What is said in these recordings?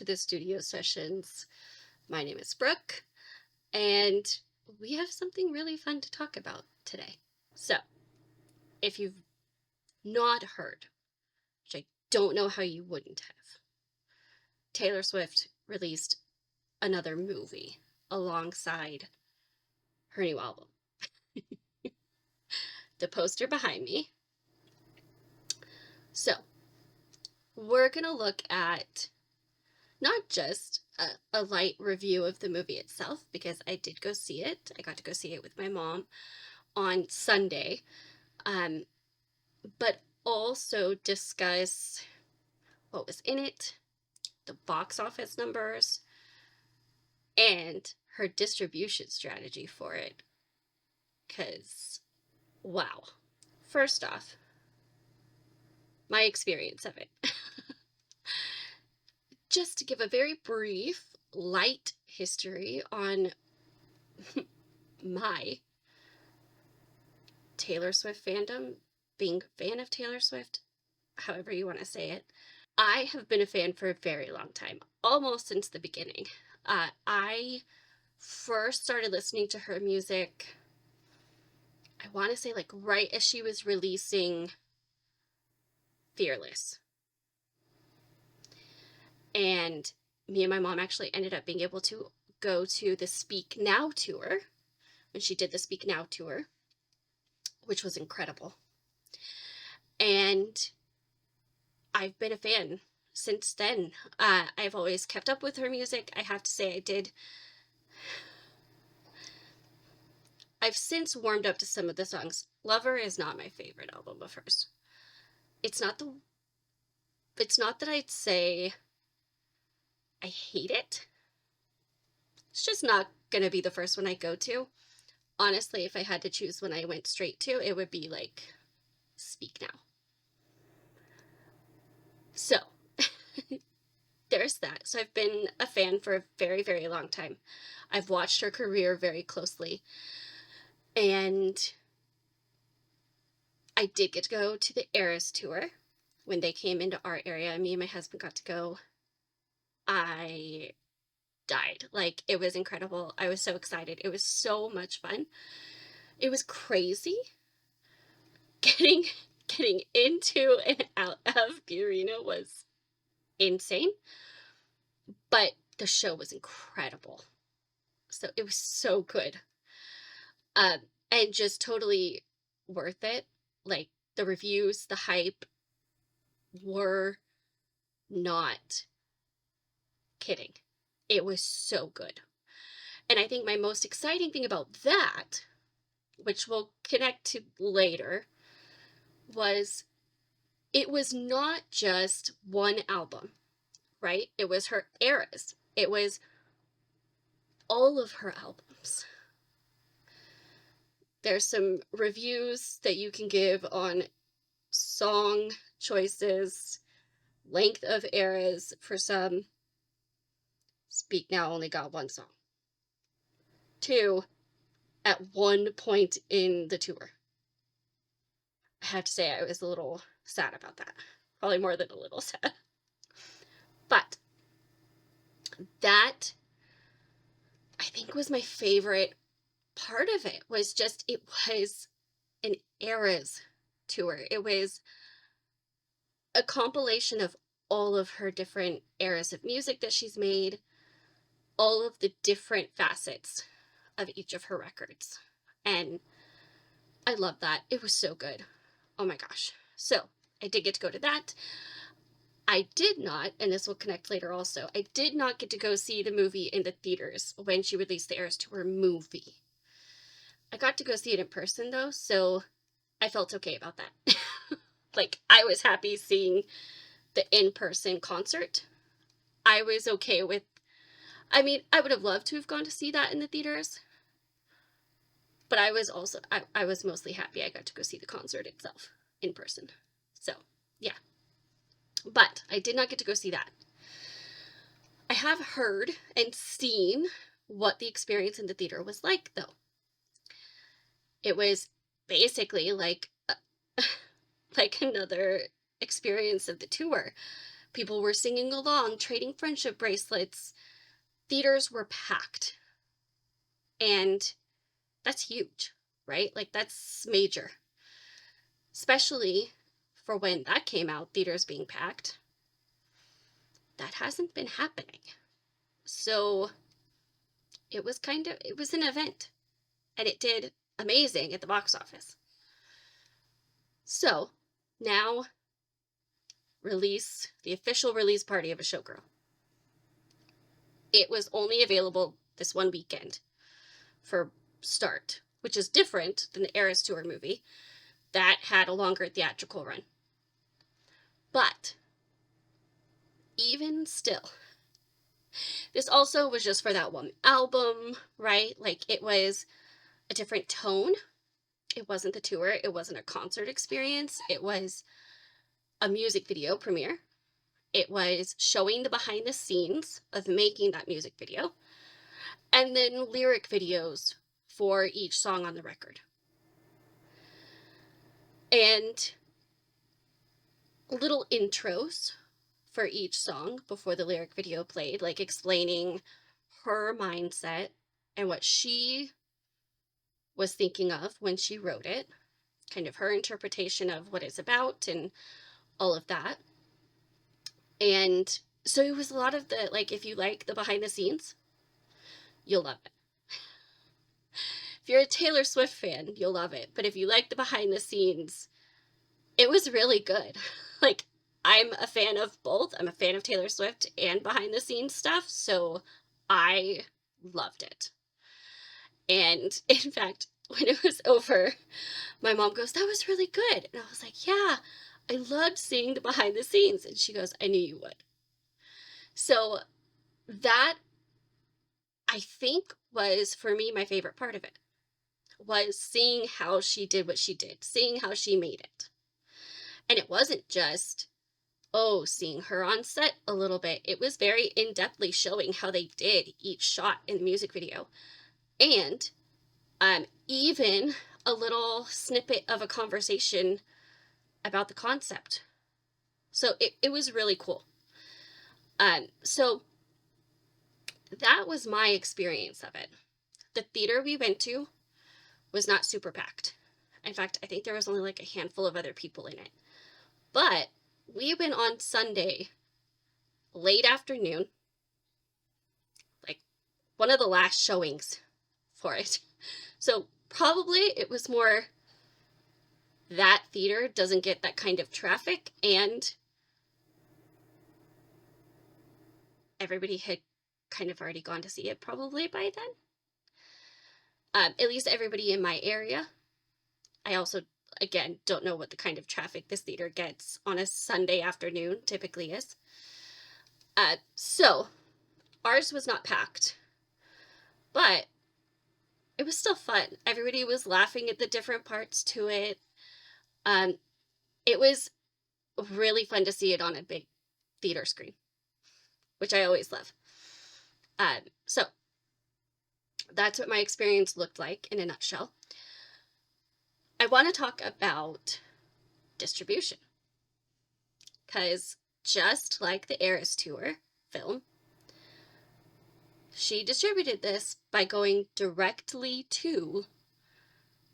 the studio sessions. My name is Brooke, and we have something really fun to talk about today. So, if you've not heard, which I don't know how you wouldn't have, Taylor Swift released another movie alongside her new album. The poster behind me. So, we're going to look at not just a light review of the movie itself, because I did go see it. I got to go see it with my mom on Sunday, but also discuss what was in it, the box office numbers, and her distribution strategy for it. Because, wow. First off, my experience of it. Just to give a very brief, light history on my Taylor Swift fandom, being a fan of Taylor Swift, however you want to say it. I have been a fan for a very long time, almost since the beginning. I first started listening to her music, I want to say like right as she was releasing Fearless. And me and my mom actually ended up being able to go to the Speak Now tour, when she did the Speak Now tour, which was incredible. And I've been a fan since then. I've always kept up with her music. I have to say I did. I've since warmed up to some of the songs. Lover is not my favorite album of hers. It's not that I'd say I hate it. It's just not going to be the first one I go to. Honestly, if I had to choose one I went straight to, it would be like Speak Now. So, there's that. So I've been a fan for a very, very long time. I've watched her career very closely. And I did get to go to the Eras tour when they came into our area. Me and my husband got to go. I died. Like, it was incredible. I was so excited. It was so much fun. It was crazy getting into and out of the arena was insane, but the show was incredible. So it was so good, and just totally worth it. Like, the reviews, the hype were not kidding. It was so good. And I think my most exciting thing about that, which we'll connect to later, was it was not just one album, right? It was her eras. It was all of her albums. There's some reviews that you can give on song choices, length of eras for some. Speak Now only got one song. 2, at one point in the tour. I have to say I was a little sad about that. Probably more than a little sad. But that, I think, was my favorite part of it. Was just, it was an eras tour. It was a compilation of all of her different eras of music that she's made, all of the different facets of each of her records. And I love that. It was so good. Oh my gosh. So I did get to go to that. I did not, and this will connect later also, I did not get to go see the movie in the theaters when she released the Eras Tour movie. I got to go see it in person though, so I felt okay about that. Like, I was happy seeing the in-person concert. I was okay with, I mean, I would have loved to have gone to see that in the theaters, but I was also, I was mostly happy I got to go see the concert itself in person. So, yeah. But I did not get to go see that. I have heard and seen what the experience in the theater was like, though. It was basically like like another experience of the tour. People were singing along, trading friendship bracelets. Theaters were packed. And that's huge, right? Like, that's major. Especially for when that came out, theaters being packed. That hasn't been happening. So it was an event. And it did amazing at the box office. So now, the official release party of A Showgirl. It was only available this one weekend for start, which is different than the Eras Tour movie that had a longer theatrical run. But even still, this also was just for that one album, right? Like, it was a different tone. It wasn't the tour. It wasn't a concert experience. It was a music video premiere. It was showing the behind the scenes of making that music video, and then lyric videos for each song on the record. And little intros for each song before the lyric video played, like explaining her mindset and what she was thinking of when she wrote it, kind of her interpretation of what it's about and all of that. And so it was a lot of the, like, if you like the behind the scenes, you'll love it. If you're a Taylor Swift fan, you'll love it. But if you like the behind the scenes, it was really good. Like, I'm a fan of both. I'm a fan of Taylor Swift and behind the scenes stuff, so I loved it. And in fact, when it was over, my mom goes, "That was really good." And I was like, "Yeah, I loved seeing the behind the scenes." And she goes, "I knew you would." So that, I think, was, for me, my favorite part of it, was seeing how she did what she did, seeing how she made it. And it wasn't just, seeing her on set a little bit. It was very in-depthly showing how they did each shot in the music video. And even a little snippet of a conversation about the concept. So it was really cool. So that was my experience of it. The theater we went to was not super packed. In fact, I think there was only like a handful of other people in it. But we went on Sunday, late afternoon, like one of the last showings for it. So probably it was more that theater doesn't get that kind of traffic, and everybody had kind of already gone to see it probably by then. At least everybody in my area. I also, again, don't know what the kind of traffic this theater gets on a Sunday afternoon typically is. So ours was not packed, but it was still fun. Everybody was laughing at the different parts to it. It was really fun to see it on a big theater screen, which I always love. So that's what my experience looked like in a nutshell. I want to talk about distribution, because just like the Eras Tour film, she distributed this by going directly to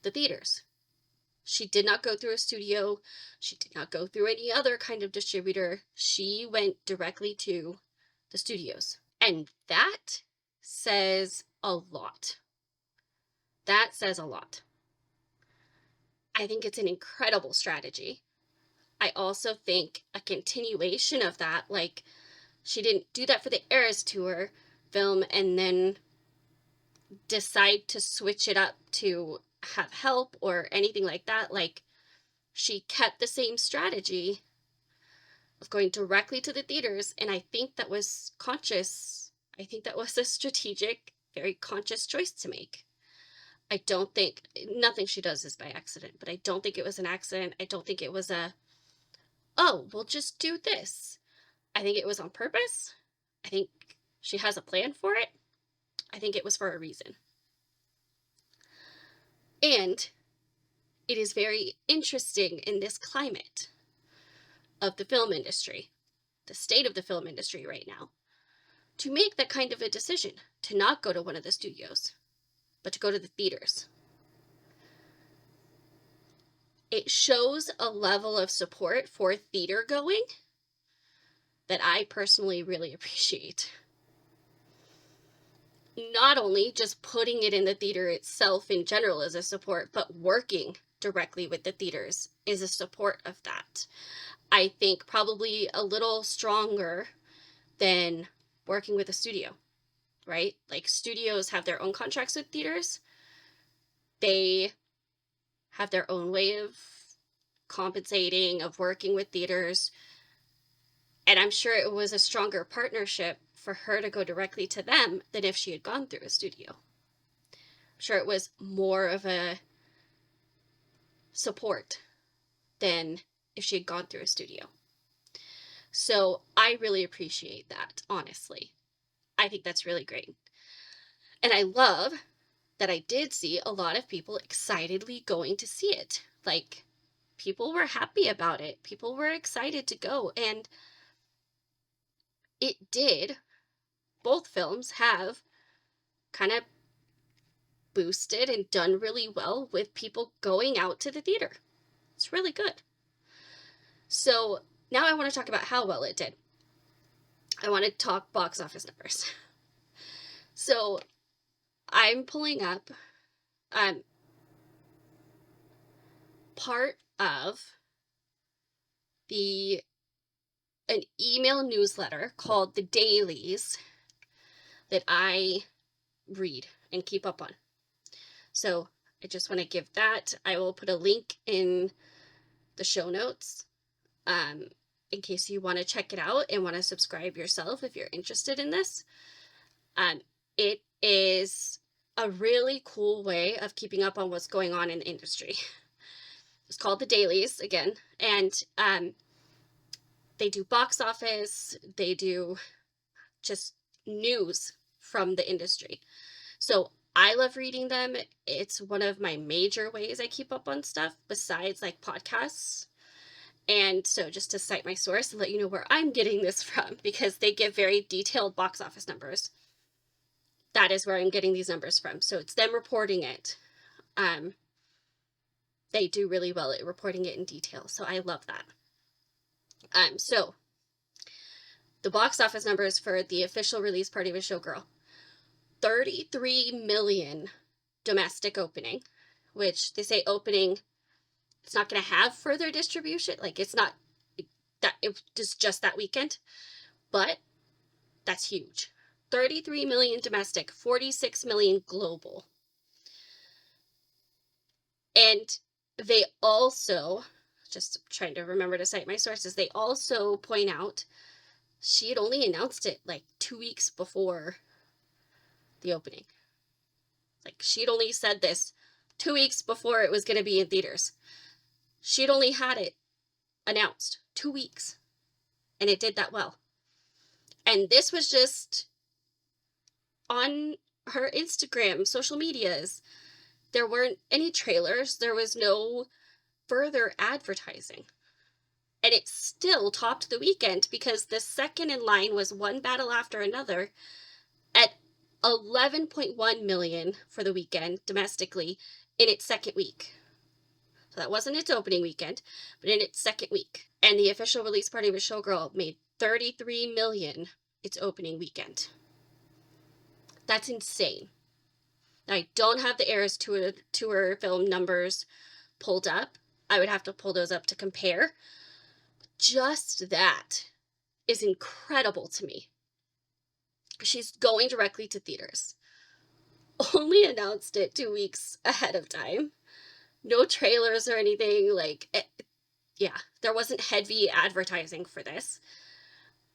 the theaters. She did not go through a studio. She did not go through any other kind of distributor. She went directly to the studios. And that says a lot. That says a lot. I think it's an incredible strategy. I also think a continuation of that, like, she didn't do that for the Eras Tour film and then decide to switch it up to have help or anything like that. Like, she kept the same strategy of going directly to the theaters, and I think that was conscious. I think that was a strategic, very conscious choice to make. I don't think, nothing she does is by accident, but I don't think it was an accident. I don't think it was we'll just do this. I think it was on purpose. I think she has a plan for it. I think it was for a reason. And it is very interesting in this climate of the film industry the state of the film industry right now, to make that kind of a decision, to not go to one of the studios, but to go to the theaters. It shows a level of support for theater going that I personally really appreciate. Not only just putting it in the theater itself in general as a support, but working directly with the theaters is a support of that. I think probably a little stronger than working with a studio, right? Like studios have their own contracts with theaters. They have their own way of compensating, of working with theaters. And I'm sure it was a stronger partnership for her to go directly to them than if she had gone through a studio. I'm sure it was more of a support than if she had gone through a studio. So I really appreciate that, honestly. I think that's really great. And I love that I did see a lot of people excitedly going to see it. Like, people were happy about it. People were excited to go. And it did, both films have kind of boosted and done really well with people going out to the theater. It's really good. So now I want to talk about how well it did. I want to talk box office numbers. So I'm pulling up part of an email newsletter called The Dailies that I read and keep up on. So I just want to give that. I will put a link in the show notes in case you want to check it out and want to subscribe yourself if you're interested in this. It is a really cool way of keeping up on what's going on in the industry. It's called The Dailies again, and they do box office, they do just news from the industry. So I love reading them. It's one of my major ways I keep up on stuff besides like podcasts. And so just to cite my source and let you know where I'm getting this from, because they give very detailed box office numbers. That is where I'm getting these numbers from. So it's them reporting it. They do really well at reporting it in detail. So I love that. So the box office numbers for the official release party of Showgirl: 33 million domestic opening, which they say opening, it's not going to have further distribution. Like, it's not that, it's just that weekend, but that's huge. 33 million domestic, 46 million global. And they also, just trying to remember to cite my sources, they also point out she had only announced it like 2 weeks before the opening. Like, she'd only said this 2 weeks before it was going to be in theaters. She'd only had it announced 2 weeks, and it did that well. And this was just on her Instagram, social medias. There weren't any trailers. There was no further advertising. And it still topped the weekend because the second in line was One Battle After Another at 11.1 million for the weekend domestically in its second week. So that wasn't its opening weekend, but in its second week. And the official release party of Showgirl made 33 million its opening weekend. That's insane. I don't have the Eras tour film numbers pulled up. I would have to pull those up to compare. Just that is incredible to me. She's going directly to theaters. Only announced it 2 weeks ahead of time. No trailers or anything. Like, yeah, there wasn't heavy advertising for this.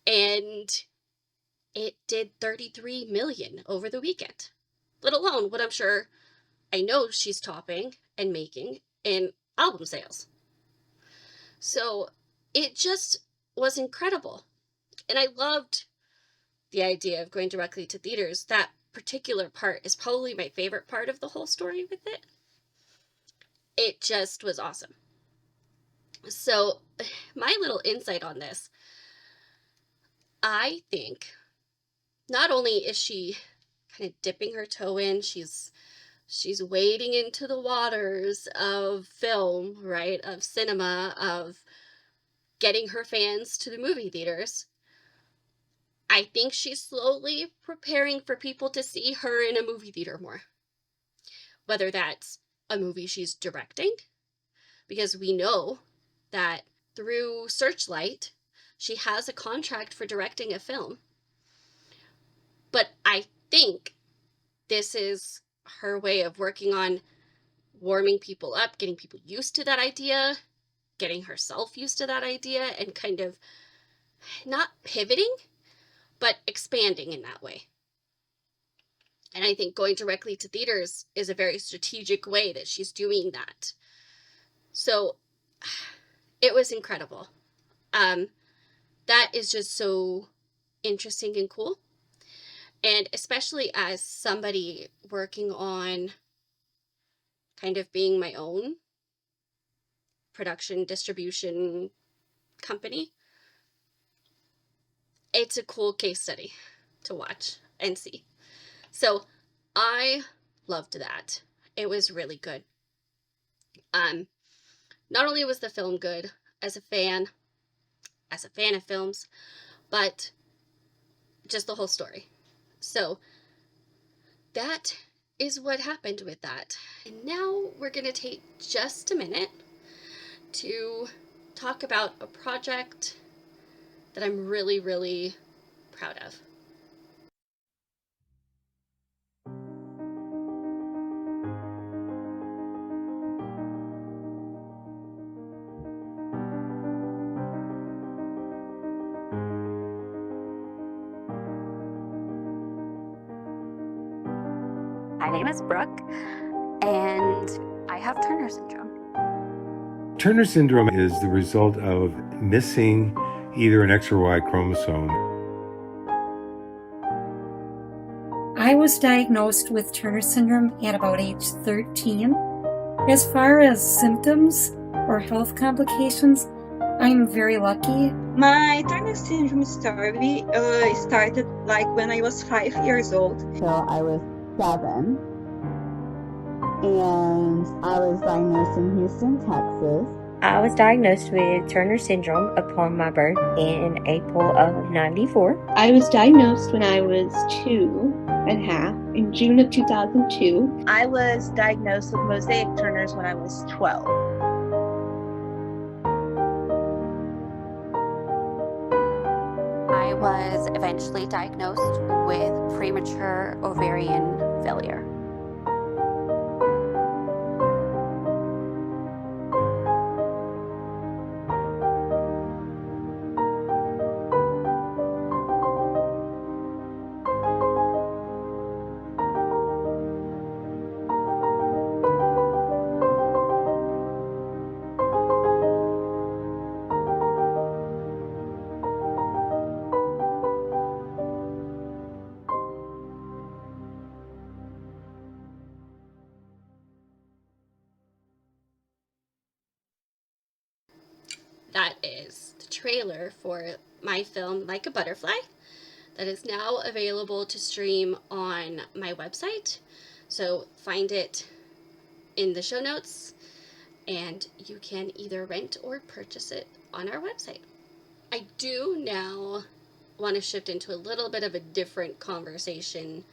And it did 33 million over the weekend. Let alone what I'm sure, I know she's topping and making in album sales. So it just was incredible. And I loved the idea of going directly to theaters. That particular part is probably my favorite part of the whole story with it. It just was awesome. So my little insight on this, I think not only is she kind of dipping her toe in, she's wading into the waters of film, right? Of cinema, of getting her fans to the movie theaters. I think she's slowly preparing for people to see her in a movie theater more. Whether that's a movie she's directing, because we know that through Searchlight, she has a contract for directing a film. But I think this is her way of working on warming people up, getting people used to that idea, getting herself used to that idea, and kind of not pivoting, but expanding in that way. And I think going directly to theaters is a very strategic way that she's doing that. So it was incredible. That is just so interesting and cool. And especially as somebody working on kind of being my own production distribution company, it's a cool case study to watch and see. So I loved that. It was really good. Not only was the film good as a fan of films, but just the whole story. So that is what happened with that. And now we're going to take just a minute to talk about a project that I'm really, really proud of. My name is Brooke, and I have Turner syndrome. Turner syndrome is the result of missing either an X or Y chromosome. I was diagnosed with Turner syndrome at about age 13. As far as symptoms or health complications, I'm very lucky. My Turner syndrome story started like when I was 5 years old. So I was 7, and I was diagnosed in Houston, Texas. I was diagnosed with Turner syndrome upon my birth in April of '94. I was diagnosed when I was 2.5 in June of 2002. I was diagnosed with mosaic Turners when I was 12. I was eventually diagnosed with premature ovarian failure. That is the trailer for my film, Like a Butterfly, that is now available to stream on my website. So find it in the show notes, and you can either rent or purchase it on our website. I do now want to shift into a little bit of a different conversation,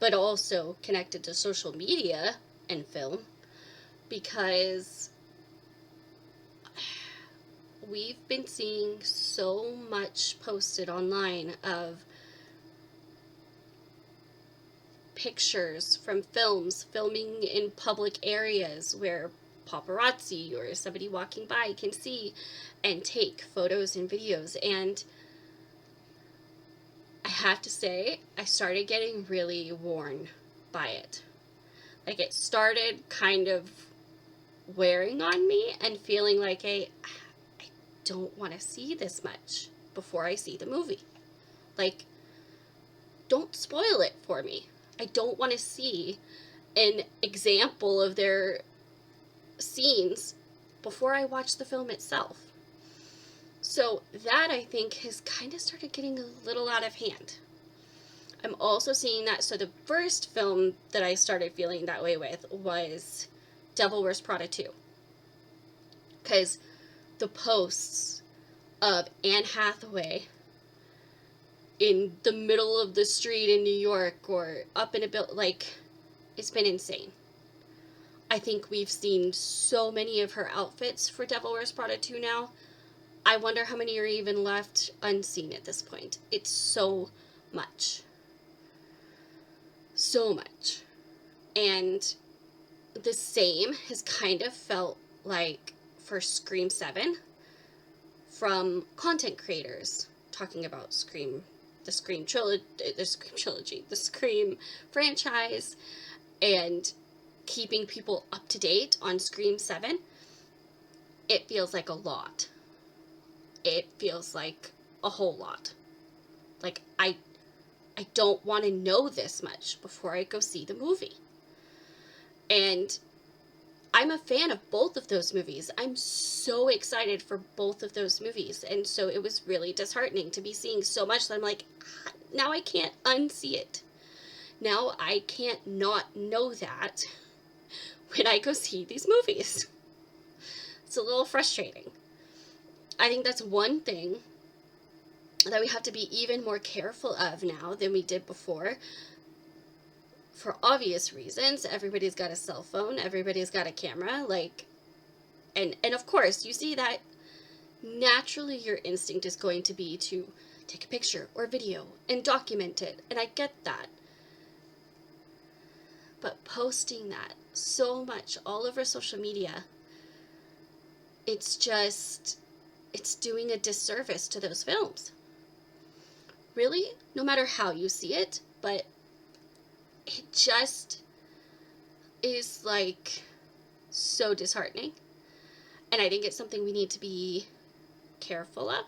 but also connected to social media and film, because we've been seeing so much posted online of pictures from filming in public areas where paparazzi or somebody walking by can see and take photos and videos. And I have to say, I started getting really worn by it. Like, it started kind of wearing on me and feeling like, hey, I don't want to see this much before I see the movie. Like, don't spoil it for me. I don't want to see an example of their scenes before I watch the film itself. So that, I think, has kind of started getting a little out of hand. I'm also seeing that, so the first film that I started feeling that way with was Devil Wears Prada 2. Because the posts of Anne Hathaway in the middle of the street in New York or up in a building, like, it's been insane. I think we've seen so many of her outfits for Devil Wears Prada 2 now. I wonder how many are even left unseen at this point. It's so much. So much. And the same has kind of felt like for Scream 7 from content creators talking about the Scream trilogy, the Scream franchise, and keeping people up to date on Scream 7. It feels like a lot. It feels like a whole lot. Like, I don't want to know this much before I go see the movie. And I'm a fan of both of those movies. I'm so excited for both of those movies. And so it was really disheartening to be seeing so much that I'm like, now I can't unsee it. Now I can't not know that when I go see these movies. It's a little frustrating. I think that's one thing that we have to be even more careful of now than we did before. For obvious reasons, everybody's got a cell phone, everybody's got a camera, like, and of course, you see that naturally your instinct is going to be to take a picture or video and document it, and I get that. But posting that so much all over social media, it's doing a disservice to those films. Really, no matter how you see it, but it just is like so disheartening. And I think it's something we need to be careful of,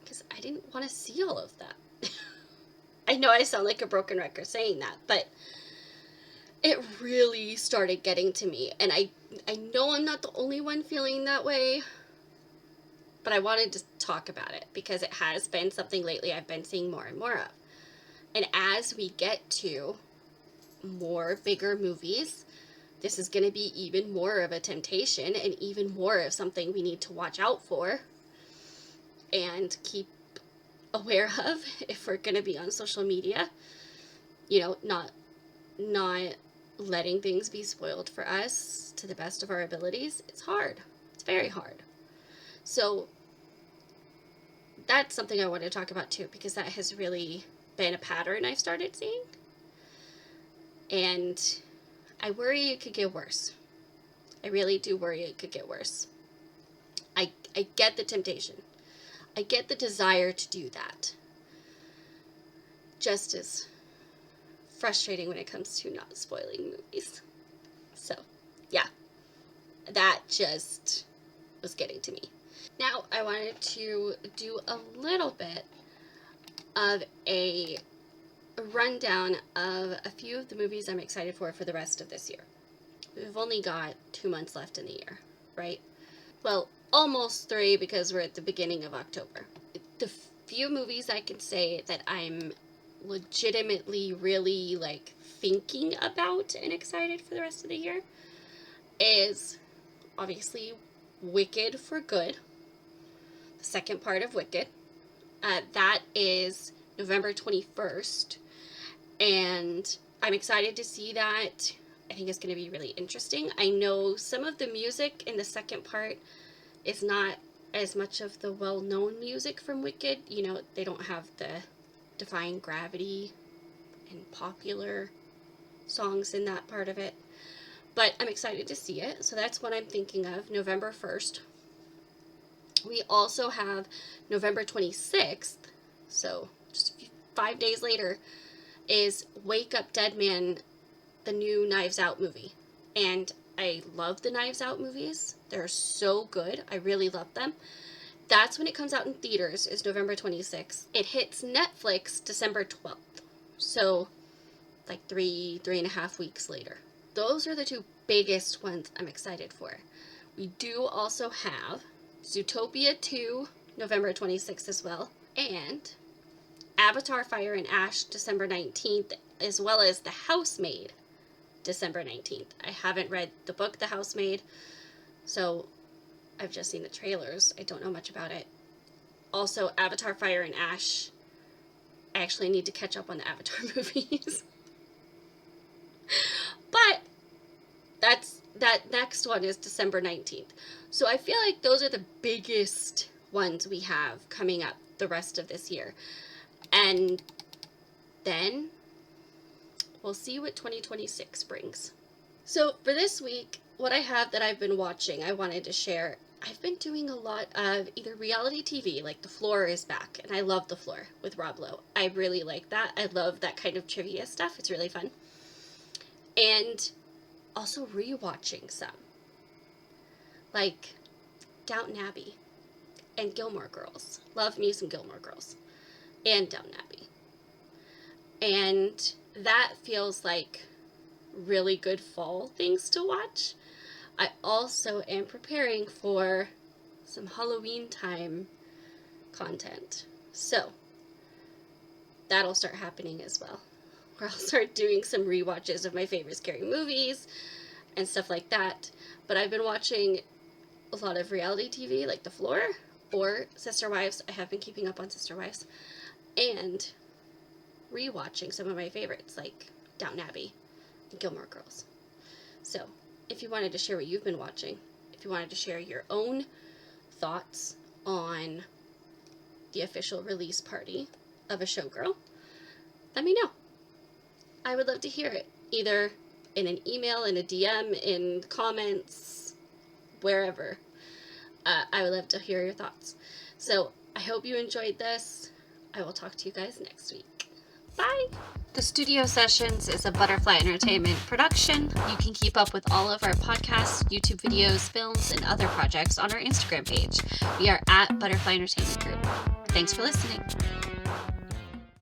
because I didn't want to see all of that. I know I sound like a broken record saying that, but it really started getting to me. And I know I'm not the only one feeling that way, but I wanted to talk about it because it has been something lately I've been seeing more and more of. And as we get to more bigger movies, this is going to be even more of a temptation and even more of something we need to watch out for and keep aware of if we're going to be on social media. You know, not letting things be spoiled for us to the best of our abilities. It's hard. It's very hard. So that's something I want to talk about too, because that has really been a pattern I've started seeing. And I worry it could get worse. I really do worry it could get worse. I get the temptation. I get the desire to do that. Just as frustrating when it comes to not spoiling movies. So, yeah. That just was getting to me. Now, I wanted to do a little bit of a rundown of a few of the movies I'm excited for the rest of this year. We've only got 2 months left in the year, right? Well, almost 3 because we're at the beginning of October. The few movies I can say that I'm legitimately really like thinking about and excited for the rest of the year is obviously Wicked for Good, the second part of Wicked. That is November 21st, and I'm excited to see that. I think it's going to be really interesting. I know some of the music in the second part is not as much of the well-known music from Wicked. You know, they don't have the Defying Gravity and popular songs in that part of it. But I'm excited to see it. So that's what I'm thinking of, November 1st. We also have November 26th, so just 5 days later, is Wake Up Dead Man, the new Knives Out movie. And I love the Knives Out movies. They're so good. I really love them. That's when it comes out in theaters, is November 26th. It hits Netflix December 12th. So, like 3.5 weeks later. Those are the 2 biggest ones I'm excited for. We do also have Zootopia 2, November 26th as well, and Avatar Fire and Ash, December 19th, as well as The Housemaid, December 19th. I haven't read the book, The Housemaid, so I've just seen the trailers. I don't know much about it. Also, Avatar Fire and Ash, I actually need to catch up on the Avatar movies. But that next one is December 19th. So I feel like those are the biggest ones we have coming up the rest of this year. And then we'll see what 2026 brings. So for this week, what I have that I've been watching, I wanted to share. I've been doing a lot of either reality TV, like The Floor is back, and I love The Floor with Rob Lowe. I really like that. I love that kind of trivia stuff. It's really fun. And also rewatching some, like Downton Abbey and Gilmore Girls. Love me some Gilmore Girls and Downton Abbey. And that feels like really good fall things to watch. I also am preparing for some Halloween time content. So that'll start happening as well, where I'll start doing some rewatches of my favorite scary movies and stuff like that. But I've been watching a lot of reality TV, like The Floor or Sister Wives. I have been keeping up on Sister Wives. And rewatching some of my favorites, like Downton Abbey and Gilmore Girls. So if you wanted to share what you've been watching, if you wanted to share your own thoughts on the official release party of a Showgirl, let me know. I would love to hear it, either in an email, in a DM, in comments, wherever. I would love to hear your thoughts. So I hope you enjoyed this. I will talk to you guys next week. Bye! The Studio Sessions is a Butterfly Entertainment production. You can keep up with all of our podcasts, YouTube videos, films, and other projects on our Instagram page. We are at Butterfly Entertainment Group. Thanks for listening.